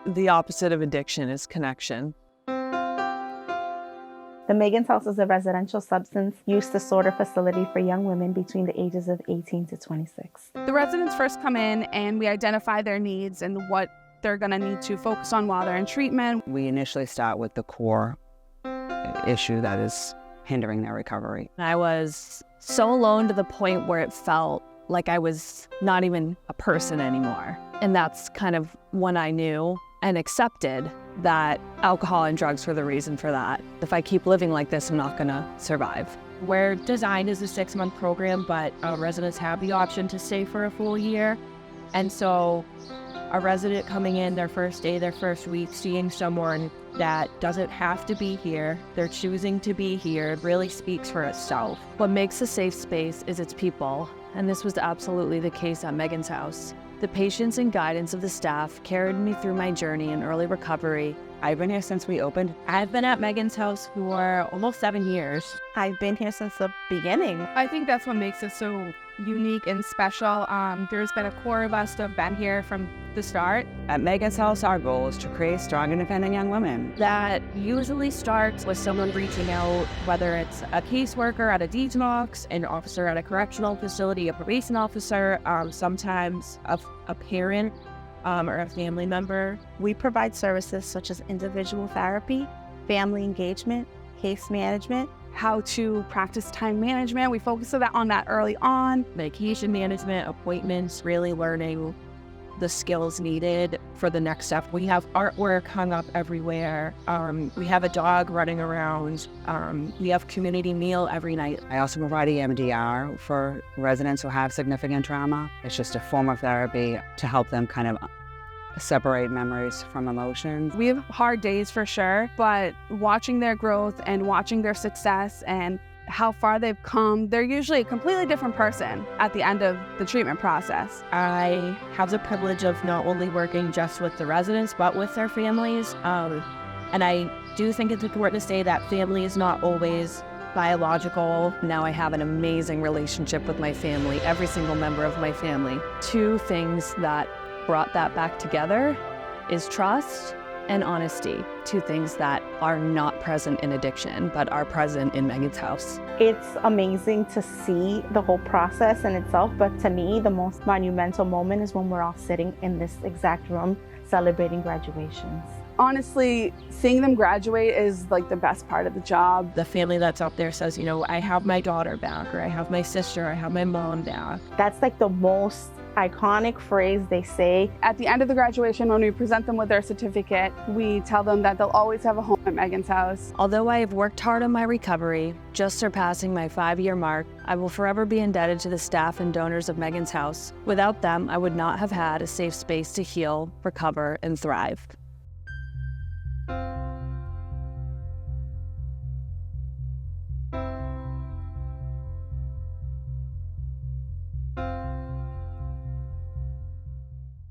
The opposite of addiction is connection. The Megan's House is a residential substance use disorder facility for young women between the ages of 18 to 26. The residents first come in and we identify their needs and what they're going to need to focus on while they're in treatment. We initially start with the core issue that is hindering their recovery. I was so alone to the point where it felt like I was not even a person anymore. And that's kind of when I knew and accepted that alcohol and drugs were the reason for that. If I keep living like this, I'm not gonna survive. We're designed as a 6-month program, but residents have the option to stay for a full year. And so a resident coming in their first day, their first week, seeing someone that doesn't have to be here, they're choosing to be here, really speaks for itself. What makes a safe space is its people, and this was absolutely the case at Megan's House. The patience and guidance of the staff carried me through my journey in early recovery. I've been here since we opened. I've been at Megan's House for almost 7 years. I've been here since the beginning. I think that's what makes it so unique and special. There's been a core of us that have been here from the start. At Megan's House, our goal is to create strong, independent young women. That usually starts with someone reaching out, whether it's a caseworker at a detox, an officer at a correctional facility, a probation officer, sometimes a parent or a family member. We provide services such as individual therapy, family engagement, case management, How to practice time management. We focus on that early on. Medication management, appointments, really learning the skills needed for the next step. We have artwork hung up everywhere. We have a dog running around. We have community meal every night. I also provide EMDR for residents who have significant trauma. It's just a form of therapy to help them kind of separate memories from emotions. We have hard days for sure, but watching their growth and watching their success and how far they've come, they're usually a completely different person at the end of the treatment process. I have the privilege of not only working just with the residents, but with their families. And I do think it's important to say that family is not always biological. Now I have an amazing relationship with my family, every single member of my family. Two things that brought that back together is trust and honesty. Two things that are not present in addiction, but are present in Megan's House. It's amazing to see the whole process in itself, but to me, the most monumental moment is when we're all sitting in this exact room celebrating graduations. Honestly, seeing them graduate is like the best part of the job. The family that's up there says, you know, I have my daughter back, or I have my sister, I have my mom back. That's like the most iconic phrase they say. At the end of the graduation, when we present them with their certificate, we tell them that they'll always have a home at Megan's House. Although I have worked hard on my recovery, just surpassing my 5-year mark, I will forever be indebted to the staff and donors of Megan's House. Without them, I would not have had a safe space to heal, recover, and thrive.